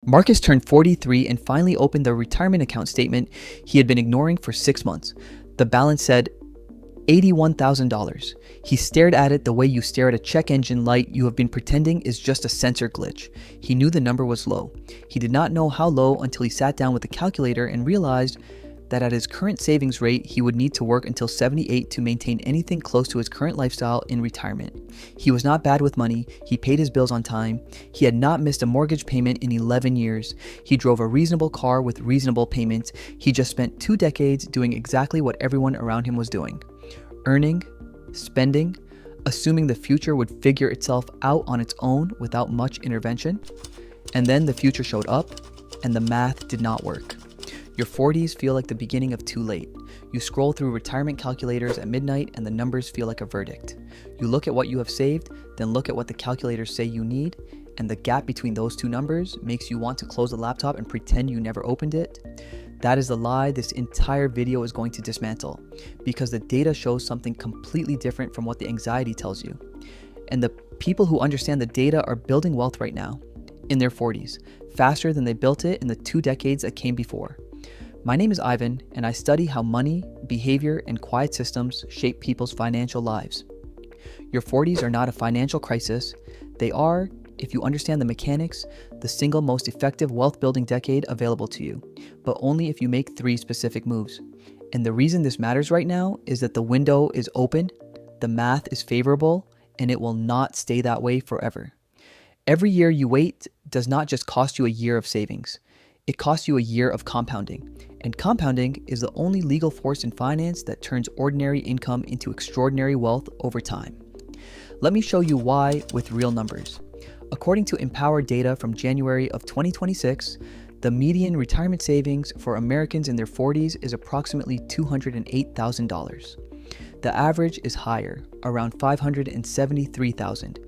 Marcus turned 43 and finally opened the retirement account statement he had been ignoring for 6 months. The balance said $81,000. He stared at it the way you stare at a check engine light you have been pretending is just a sensor glitch. He knew the number was low. He did not know how low until he sat down with a calculator and realized that at his current savings rate, he would need to work until 78 to maintain anything close to his current lifestyle in retirement. He was not bad with money. He paid his bills on time. He had not missed a mortgage payment in 11 years. He drove a reasonable car with reasonable payments. He just spent 2 decades doing exactly what everyone around him was doing. Earning, spending, assuming the future would figure itself out on its own without much intervention. And then the future showed up, and the math did not work. Your 40s feel like the beginning of too late. You scroll through retirement calculators at midnight and the numbers feel like a verdict. You look at what you have saved, then look at what the calculators say you need, and the gap between those two numbers makes you want to close the laptop and pretend you never opened it. That is the lie this entire video is going to dismantle, because the data shows something completely different from what the anxiety tells you. And the people who understand the data are building wealth right now, in their 40s, faster than they built it in the 2 decades that came before. My name is Ivan, and I study how money, behavior, and quiet systems shape people's financial lives. Your 40s are not a financial crisis. They are, if you understand the mechanics, the single most effective wealth-building decade available to you, but only if you make 3 specific moves. And the reason this matters right now is that the window is open, the math is favorable, and it will not stay that way forever. Every year you wait does not just cost you a year of savings. It costs you a year of compounding, and compounding is the only legal force in finance that turns ordinary income into extraordinary wealth over time. Let me show you why with real numbers. According to Empower data from January of 2026, the median retirement savings for Americans in their 40s is approximately $208,000. The average is higher, around $573,000,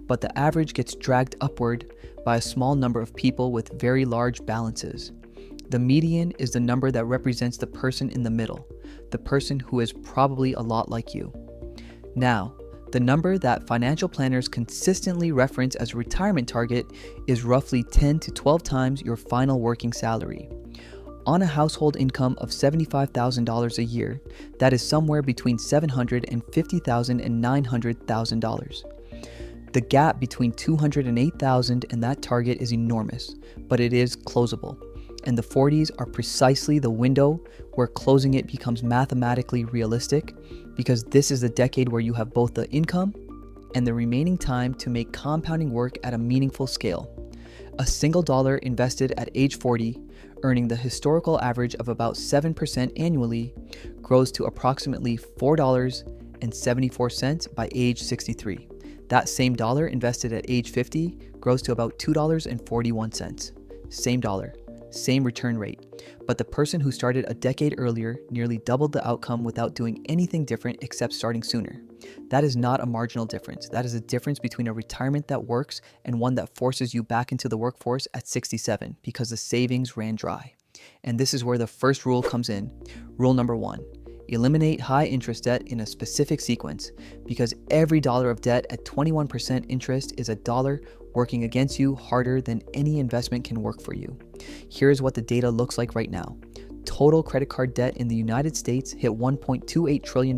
but the average gets dragged upward by a small number of people with very large balances. The median is the number that represents the person in the middle, the person who is probably a lot like you. Now, the number that financial planners consistently reference as a retirement target is roughly 10 to 12 times your final working salary. On a household income of $75,000 a year, that is somewhere between $750,000 and $900,000. The gap between $208,000 and that target is enormous, but it is closable. And the 40s are precisely the window where closing it becomes mathematically realistic, because this is the decade where you have both the income and the remaining time to make compounding work at a meaningful scale. A single dollar invested at age 40, earning the historical average of about 7% annually, grows to approximately $4.74 by age 63. That same dollar invested at age 50 grows to about $2.41. Same dollar, same return rate. But the person who started a decade earlier nearly doubled the outcome without doing anything different except starting sooner. That is not a marginal difference. That is a difference between a retirement that works and one that forces you back into the workforce at 67 because the savings ran dry. And this is where the first rule comes in. Rule number 1. Eliminate high interest debt in a specific sequence, because every dollar of debt at 21% interest is a dollar working against you harder than any investment can work for you. Here's what the data looks like right now. Total credit card debt in the United States hit $1.28 trillion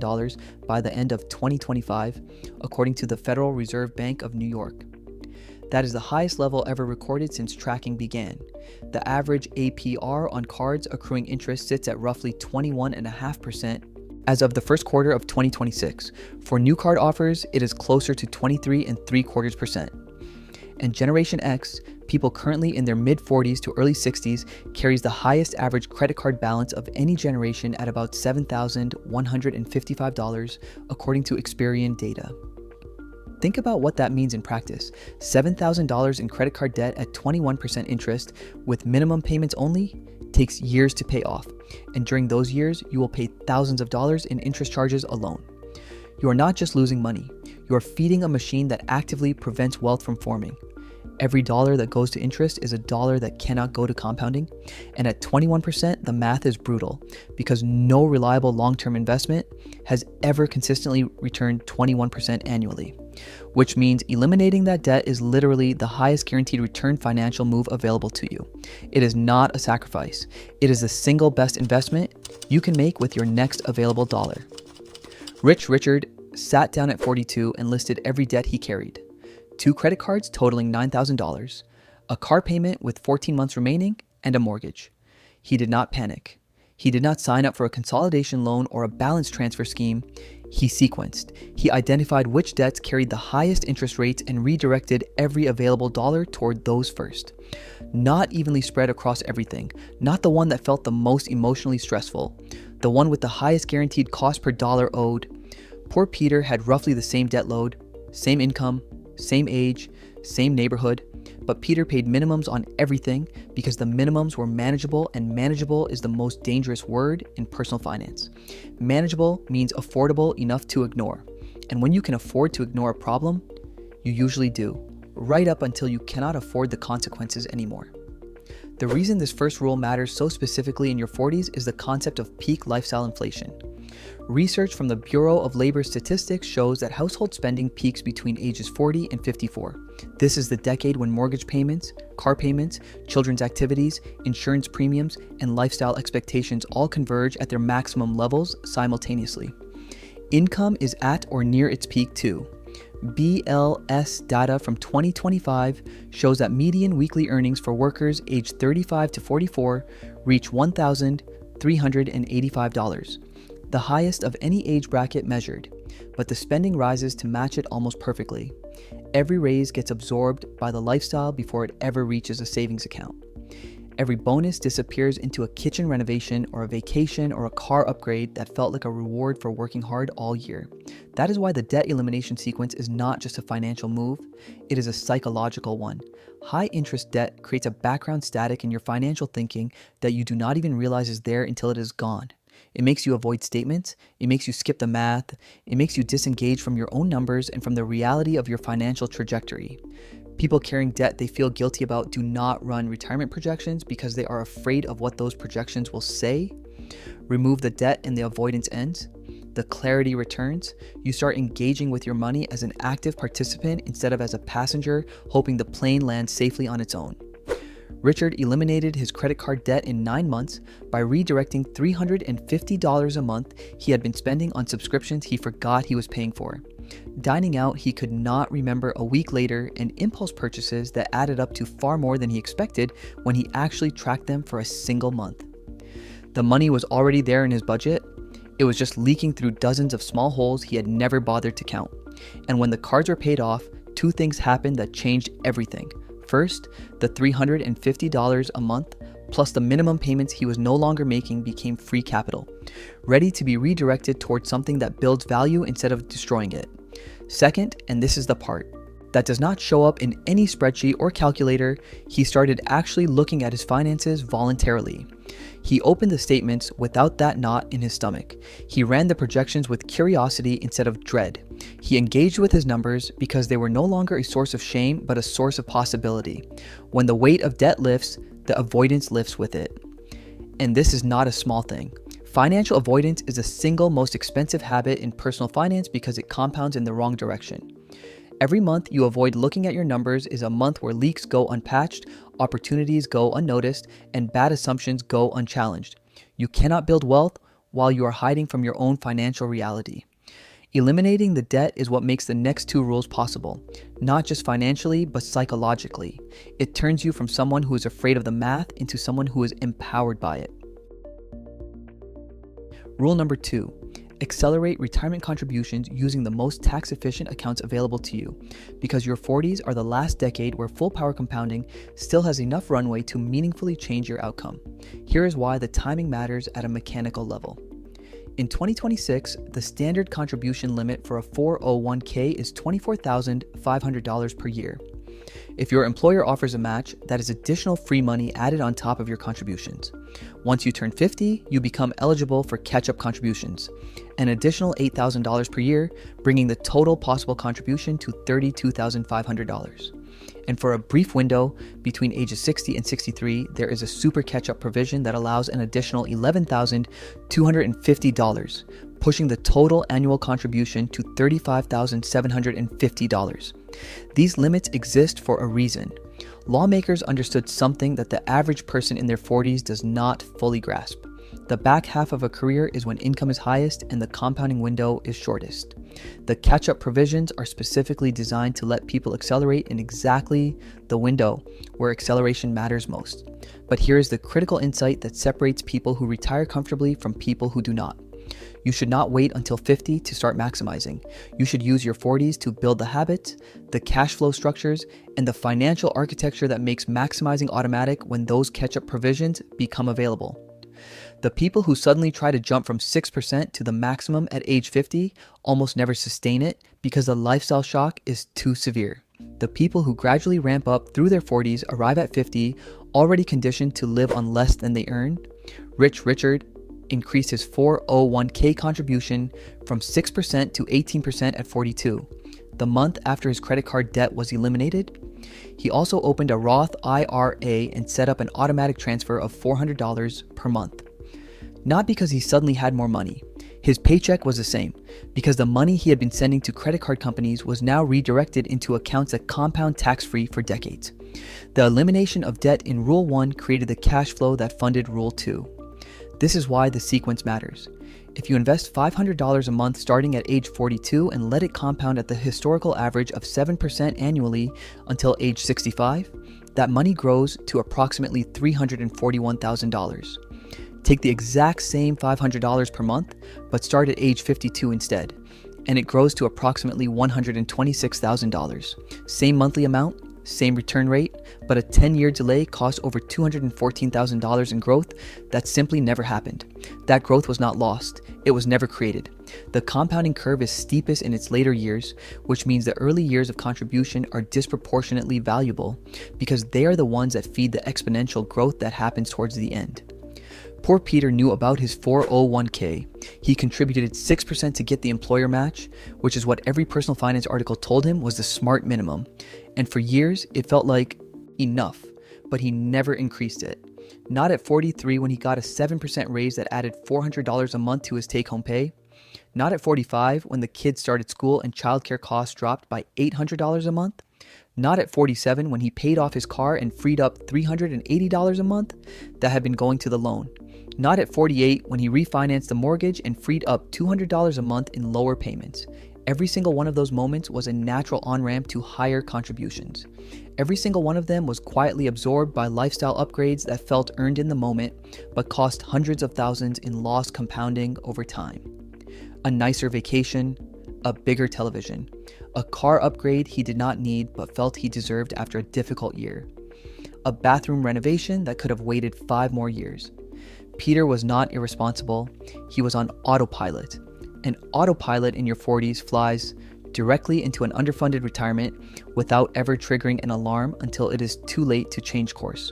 by the end of 2025, according to the Federal Reserve Bank of New York. That is the highest level ever recorded since tracking began. The average APR on cards accruing interest sits at roughly 21.5% as of the first quarter of 2026. For new card offers, it is closer to 23.75%. And Generation X, people currently in their mid-40s to early 60s, carries the highest average credit card balance of any generation at about $7,155, according to Experian data. Think about what that means in practice. $7,000 in credit card debt at 21% interest with minimum payments only takes years to pay off. And during those years, you will pay thousands of dollars in interest charges alone. You are not just losing money. You are feeding a machine that actively prevents wealth from forming. Every dollar that goes to interest is a dollar that cannot go to compounding. And at 21%, the math is brutal because no reliable long-term investment has ever consistently returned 21% annually. which means eliminating that debt is literally the highest guaranteed return financial move available to you. It is not a sacrifice. It is the single best investment you can make with your next available dollar. Rich Richard sat down at 42 and listed every debt he carried. 2 credit cards totaling $9,000, a car payment with 14 months remaining, and a mortgage. He did not panic. He did not sign up for a consolidation loan or a balance transfer scheme. He sequenced. He identified which debts carried the highest interest rates and redirected every available dollar toward those first. Not evenly spread across everything, not the one that felt the most emotionally stressful, the one with the highest guaranteed cost per dollar owed. Poor Peter had roughly the same debt load, same income, same age, same neighborhood, but Peter paid minimums on everything because the minimums were manageable, and manageable is the most dangerous word in personal finance. Manageable means affordable enough to ignore. And when you can afford to ignore a problem, you usually do, right up until you cannot afford the consequences anymore. The reason this first rule matters so specifically in your 40s is the concept of peak lifestyle inflation. Research from the Bureau of Labor Statistics shows that household spending peaks between ages 40 and 54. This is the decade when mortgage payments, car payments, children's activities, insurance premiums, and lifestyle expectations all converge at their maximum levels simultaneously. Income is at or near its peak too. BLS data from 2025 shows that median weekly earnings for workers aged 35 to 44 reach $1,385. The highest of any age bracket measured, but the spending rises to match it almost perfectly. Every raise gets absorbed by the lifestyle before it ever reaches a savings account. Every bonus disappears into a kitchen renovation or a vacation or a car upgrade that felt like a reward for working hard all year. That is why the debt elimination sequence is not just a financial move, it is a psychological one. High interest debt creates a background static in your financial thinking that you do not even realize is there until it is gone. It makes you avoid statements, it makes you skip the math, it makes you disengage from your own numbers and from the reality of your financial trajectory. People carrying debt they feel guilty about do not run retirement projections because they are afraid of what those projections will say. Remove the debt and the avoidance ends. The clarity returns. You start engaging with your money as an active participant instead of as a passenger hoping the plane lands safely on its own. Richard eliminated his credit card debt in 9 months by redirecting $350 a month he had been spending on subscriptions he forgot he was paying for. Dining out he could not remember a week later, and impulse purchases that added up to far more than he expected when he actually tracked them for a single month. The money was already there in his budget. It was just leaking through dozens of small holes he had never bothered to count. And when the cards were paid off, 2 things happened that changed everything. First, the $350 a month plus the minimum payments he was no longer making became free capital, ready to be redirected towards something that builds value instead of destroying it. Second, and this is the part that does not show up in any spreadsheet or calculator, he started actually looking at his finances voluntarily. He opened the statements without that knot in his stomach. He ran the projections with curiosity instead of dread. He engaged with his numbers because they were no longer a source of shame, but a source of possibility. When the weight of debt lifts, the avoidance lifts with it. And this is not a small thing. Financial avoidance is the single most expensive habit in personal finance because it compounds in the wrong direction. Every month you avoid looking at your numbers is a month where leaks go unpatched, opportunities go unnoticed, and bad assumptions go unchallenged. You cannot build wealth while you are hiding from your own financial reality. Eliminating the debt is what makes the next 2 rules possible, not just financially, but psychologically. It turns you from someone who is afraid of the math into someone who is empowered by it. Rule number 2. Accelerate retirement contributions using the most tax-efficient accounts available to you, because your 40s are the last decade where full power compounding still has enough runway to meaningfully change your outcome. Here is why the timing matters at a mechanical level. In 2026, the standard contribution limit for a 401k is $24,500 per year. If your employer offers a match, that is additional free money added on top of your contributions. Once you turn 50, you become eligible for catch-up contributions, an additional $8,000 per year, bringing the total possible contribution to $32,500. And for a brief window between ages 60 and 63, there is a super catch-up provision that allows an additional $11,250, pushing the total annual contribution to $35,750. These limits exist for a reason. Lawmakers understood something that the average person in their 40s does not fully grasp. The back half of a career is when income is highest and the compounding window is shortest. The catch-up provisions are specifically designed to let people accelerate in exactly the window where acceleration matters most. But here is the critical insight that separates people who retire comfortably from people who do not. You should not wait until 50 to start maximizing. You should use your 40s to build the habits, the cash flow structures, and the financial architecture that makes maximizing automatic when those catch-up provisions become available. The people who suddenly try to jump from 6% to the maximum at age 50 almost never sustain it because the lifestyle shock is too severe. The people who gradually ramp up through their 40s arrive at 50 already conditioned to live on less than they earn. Rich Richard increased his 401k contribution from 6% to 18% at 42, the month after his credit card debt was eliminated. He also opened a Roth IRA and set up an automatic transfer of $400 per month. Not because he suddenly had more money. His paycheck was the same, because the money he had been sending to credit card companies was now redirected into accounts that compound tax-free for decades. The elimination of debt in Rule 1 created the cash flow that funded Rule 2. This is why the sequence matters. If you invest $500 a month starting at age 42 and let it compound at the historical average of 7% annually until age 65, that money grows to approximately $341,000. Take the exact same $500 per month, but start at age 52 instead, and it grows to approximately $126,000. Same monthly amount, same return rate, but a 10-year delay cost over $214,000 in growth that simply never happened. That growth was not lost. It was never created. The compounding curve is steepest in its later years, which means the early years of contribution are disproportionately valuable because they are the ones that feed the exponential growth that happens towards the end. Poor Peter knew about his 401k. He contributed 6% to get the employer match, which is what every personal finance article told him was the smart minimum. And for years, it felt like enough, but he never increased it. Not at 43 when he got a 7% raise that added $400 a month to his take-home pay. Not at 45 when the kids started school and childcare costs dropped by $800 a month. Not at 47 when he paid off his car and freed up $380 a month that had been going to the loan. Not at 48 when he refinanced the mortgage and freed up $200 a month in lower payments. Every single one of those moments was a natural on-ramp to higher contributions. Every single one of them was quietly absorbed by lifestyle upgrades that felt earned in the moment, but cost hundreds of thousands in lost compounding over time. A nicer vacation, a bigger television, a car upgrade he did not need but felt he deserved after a difficult year, a bathroom renovation that could have waited 5 more years. Peter was not irresponsible, he was on autopilot. An autopilot in your 40s flies directly into an underfunded retirement without ever triggering an alarm until it is too late to change course.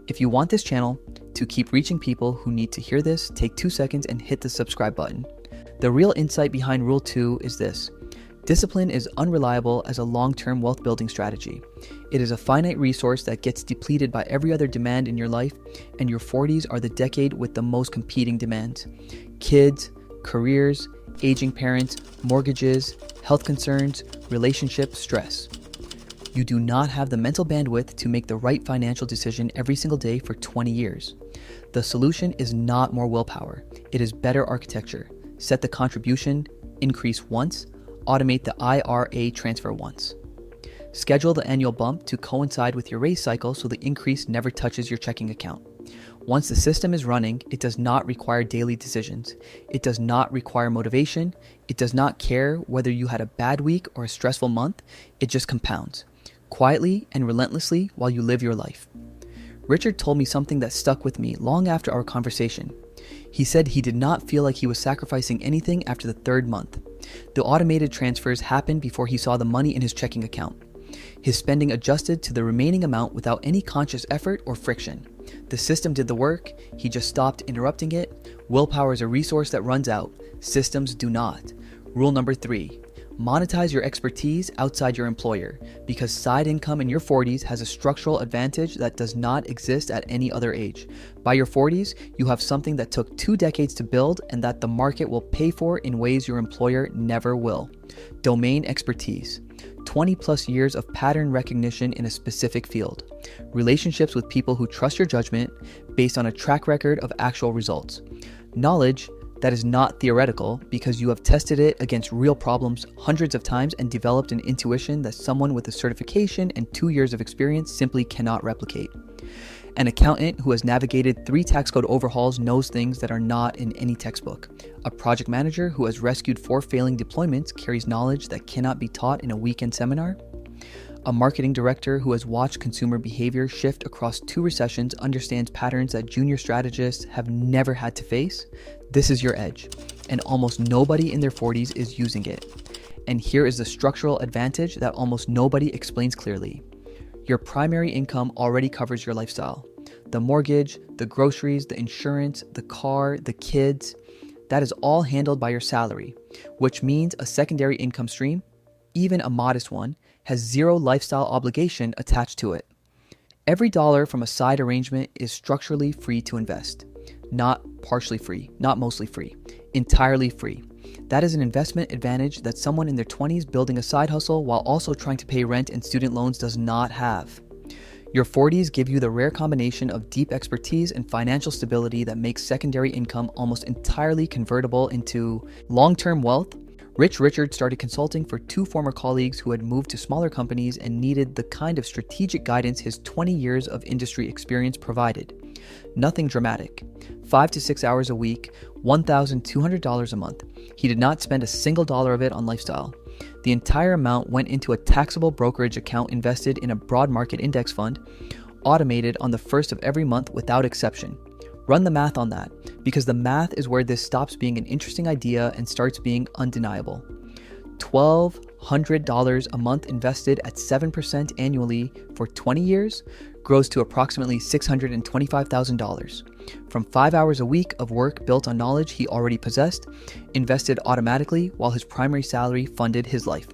If you want this channel to keep reaching people who need to hear this, take 2 seconds and hit the subscribe button. The real insight behind Rule 2 is this. Discipline is unreliable as a long-term wealth building strategy. It is a finite resource that gets depleted by every other demand in your life, and your 40s are the decade with the most competing demands. Kids, careers, aging parents, mortgages, health concerns, relationship stress. You do not have the mental bandwidth to make the right financial decision every single day for 20 years. The solution is not more willpower. It is better architecture. Set the contribution increase once, automate the IRA transfer once. Schedule the annual bump to coincide with your raise cycle so the increase never touches your checking account. Once the system is running, it does not require daily decisions. It does not require motivation. It does not care whether you had a bad week or a stressful month. It just compounds, quietly and relentlessly while you live your life. Richard told me something that stuck with me long after our conversation. He said he did not feel like he was sacrificing anything after the 3rd month. The automated transfers happened before he saw the money in his checking account. His spending adjusted to the remaining amount without any conscious effort or friction. The system did the work, he just stopped interrupting it. Willpower is a resource that runs out. Systems do not. Rule number 3. Monetize your expertise outside your employer, because side income in your 40s has a structural advantage that does not exist at any other age. By your 40s, you have something that took 2 decades to build and that the market will pay for in ways your employer never will. Domain expertise. 20 plus years of pattern recognition in a specific field. Relationships with people who trust your judgment based on a track record of actual results. Knowledge that is not theoretical because you have tested it against real problems hundreds of times and developed an intuition that someone with a certification and 2 years of experience simply cannot replicate. An accountant who has navigated 3 tax code overhauls knows things that are not in any textbook. A project manager who has rescued 4 failing deployments carries knowledge that cannot be taught in a weekend seminar. A marketing director who has watched consumer behavior shift across 2 recessions understands patterns that junior strategists have never had to face. This is your edge, and almost nobody in their 40s is using it. And here is the structural advantage that almost nobody explains clearly. Your primary income already covers your lifestyle. The mortgage, the groceries, the insurance, the car, the kids, that is all handled by your salary, which means a secondary income stream, even a modest one, has 0 lifestyle obligation attached to it. Every dollar from a side arrangement is structurally free to invest. Not partially free, not mostly free, entirely free. That is an investment advantage that someone in their 20s building a side hustle while also trying to pay rent and student loans does not have. Your 40s give you the rare combination of deep expertise and financial stability that makes secondary income almost entirely convertible into long-term wealth. Rich Richard started consulting for 2 former colleagues who had moved to smaller companies and needed the kind of strategic guidance his 20 years of industry experience provided. Nothing dramatic. 5 to 6 hours a week, $1,200 a month. He did not spend a single dollar of it on lifestyle. The entire amount went into a taxable brokerage account invested in a broad market index fund, automated on the first of every month without exception. Run the math on that, because the math is where this stops being an interesting idea and starts being undeniable. $1,200 a month invested at 7% annually for 20 years grows to approximately $625,000. From 5 hours a week of work built on knowledge he already possessed, invested automatically while his primary salary funded his life.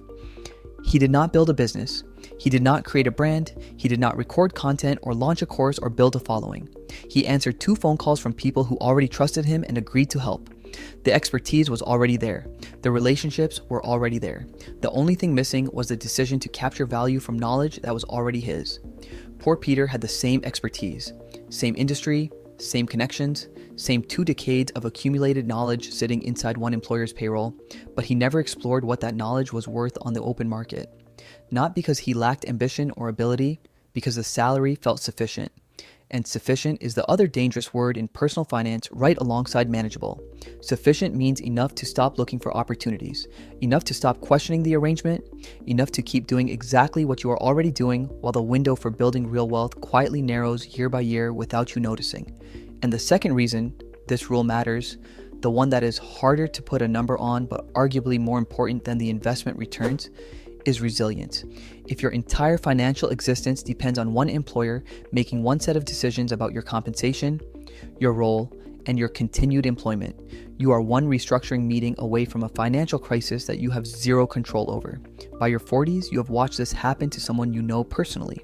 He did not build a business. He did not create a brand. He did not record content or launch a course or build a following. He answered 2 phone calls from people who already trusted him and agreed to help. The expertise was already there. The relationships were already there. The only thing missing was the decision to capture value from knowledge that was already his. Poor Peter had the same expertise, same industry, same connections, same 2 decades of accumulated knowledge sitting inside one employer's payroll, but he never explored what that knowledge was worth on the open market. Not because he lacked ambition or ability, because the salary felt sufficient. And sufficient is the other dangerous word in personal finance right alongside manageable. Sufficient means enough to stop looking for opportunities, enough to stop questioning the arrangement, enough to keep doing exactly what you are already doing while the window for building real wealth quietly narrows year by year without you noticing. And the second reason this rule matters, the one that is harder to put a number on but arguably more important than the investment returns, is resilience. If your entire financial existence depends on one employer making one set of decisions about your compensation, your role, and your continued employment, you are one restructuring meeting away from a financial crisis that you have 0 control over. By your 40s, you have watched this happen to someone you know personally.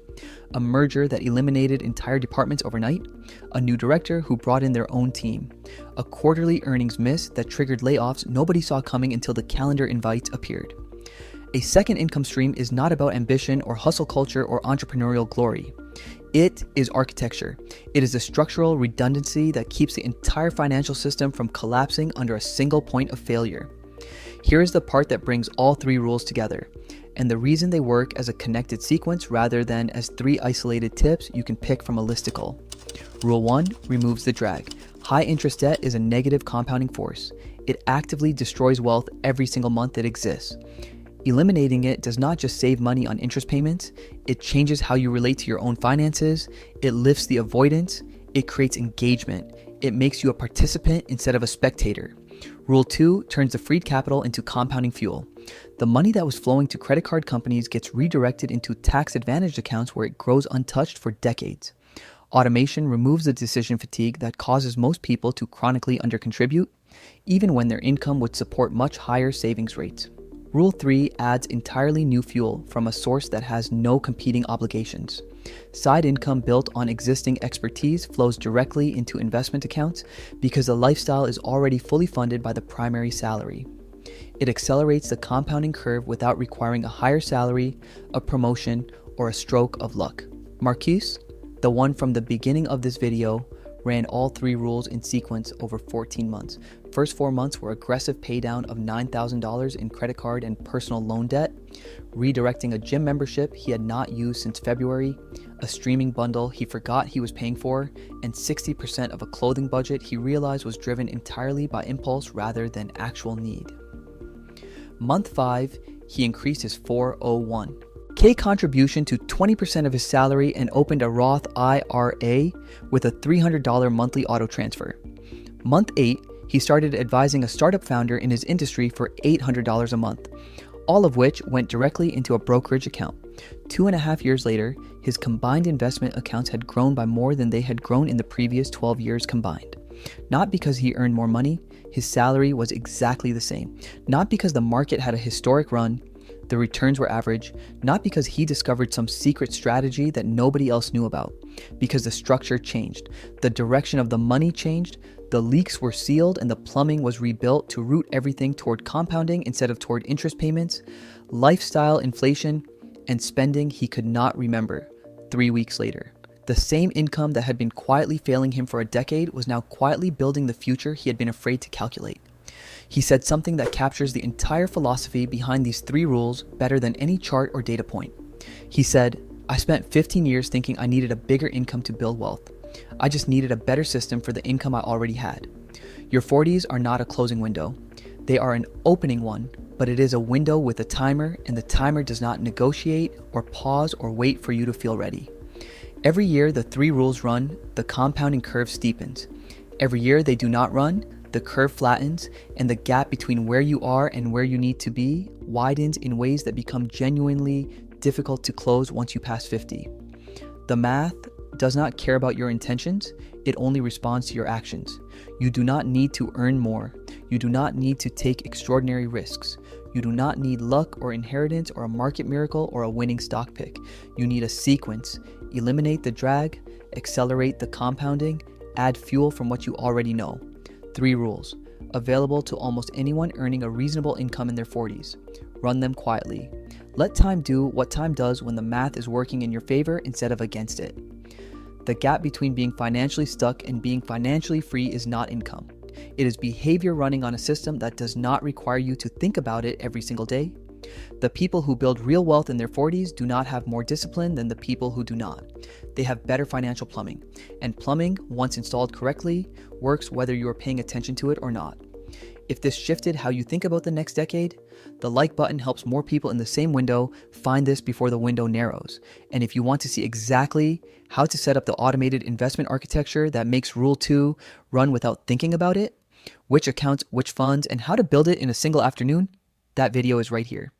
A merger that eliminated entire departments overnight, a new director who brought in their own team, a quarterly earnings miss that triggered layoffs nobody saw coming until the calendar invites appeared. A second income stream is not about ambition or hustle culture or entrepreneurial glory. It is architecture. It is the structural redundancy that keeps the entire financial system from collapsing under a single point of failure. Here is the part that brings all 3 rules together, and the reason they work as a connected sequence rather than as 3 isolated tips you can pick from a listicle. Rule 1 removes the drag. High interest debt is a negative compounding force. It actively destroys wealth every single month it exists. Eliminating it does not just save money on interest payments, it changes how you relate to your own finances, it lifts the avoidance, it creates engagement, it makes you a participant instead of a spectator. Rule 2 turns the freed capital into compounding fuel. The money that was flowing to credit card companies gets redirected into tax-advantaged accounts where it grows untouched for decades. Automation removes the decision fatigue that causes most people to chronically undercontribute, even when their income would support much higher savings rates. Rule 3 adds entirely new fuel from a source that has no competing obligations. Side income built on existing expertise flows directly into investment accounts because the lifestyle is already fully funded by the primary salary. It accelerates the compounding curve without requiring a higher salary, a promotion, or a stroke of luck. Marcus, the one from the beginning of this video, ran all 3 rules in sequence over 14 months. First 4 months were aggressive paydown of $9,000 in credit card and personal loan debt, redirecting a gym membership he had not used since February, a streaming bundle he forgot he was paying for, and 60% of a clothing budget he realized was driven entirely by impulse rather than actual need. Month 5, he increased his 401k contribution to 20% of his salary and opened a Roth IRA with a $300 monthly auto transfer. Month 8, he started advising a startup founder in his industry for $800 a month, all of which went directly into a brokerage account. 2.5 years later, his combined investment accounts had grown by more than they had grown in the previous 12 years combined. Not because he earned more money, his salary was exactly the same. Not because the market had a historic run, the returns were average. Not because he discovered some secret strategy that nobody else knew about. Because the structure changed, the direction of the money changed, the leaks were sealed, and the plumbing was rebuilt to route everything toward compounding instead of toward interest payments, lifestyle inflation, and spending he could not remember 3 weeks later. The same income that had been quietly failing him for a decade was now quietly building the future he had been afraid to calculate. He said something that captures the entire philosophy behind these 3 rules better than any chart or data point. He said, "I spent 15 years thinking I needed a bigger income to build wealth. I just needed a better system for the income I already had. Your 40s are not a closing window. They are an opening one, but it is a window with a timer, and the timer does not negotiate or pause or wait for you to feel ready. Every year the 3 rules run, the compounding curve steepens. Every year they do not run, the curve flattens, and the gap between where you are and where you need to be widens in ways that become genuinely difficult to close once you pass 50. The math does not care about your intentions, it only responds to your actions. You do not need to earn more. You do not need to take extraordinary risks. You do not need luck or inheritance or a market miracle or a winning stock pick. You need a sequence. Eliminate the drag, accelerate the compounding, add fuel from what you already know. 3 rules, available to almost anyone earning a reasonable income in their 40s. Run them quietly. Let time do what time does when the math is working in your favor instead of against it. The gap between being financially stuck and being financially free is not income. It is behavior running on a system that does not require you to think about it every single day. The people who build real wealth in their 40s do not have more discipline than the people who do not. They have better financial plumbing. And plumbing, once installed correctly, works whether you are paying attention to it or not. If this shifted how you think about the next decade, the like button helps more people in the same window find this before the window narrows. And if you want to see exactly how to set up the automated investment architecture that makes Rule 2 run without thinking about it, which accounts, which funds, and how to build it in a single afternoon, that video is right here.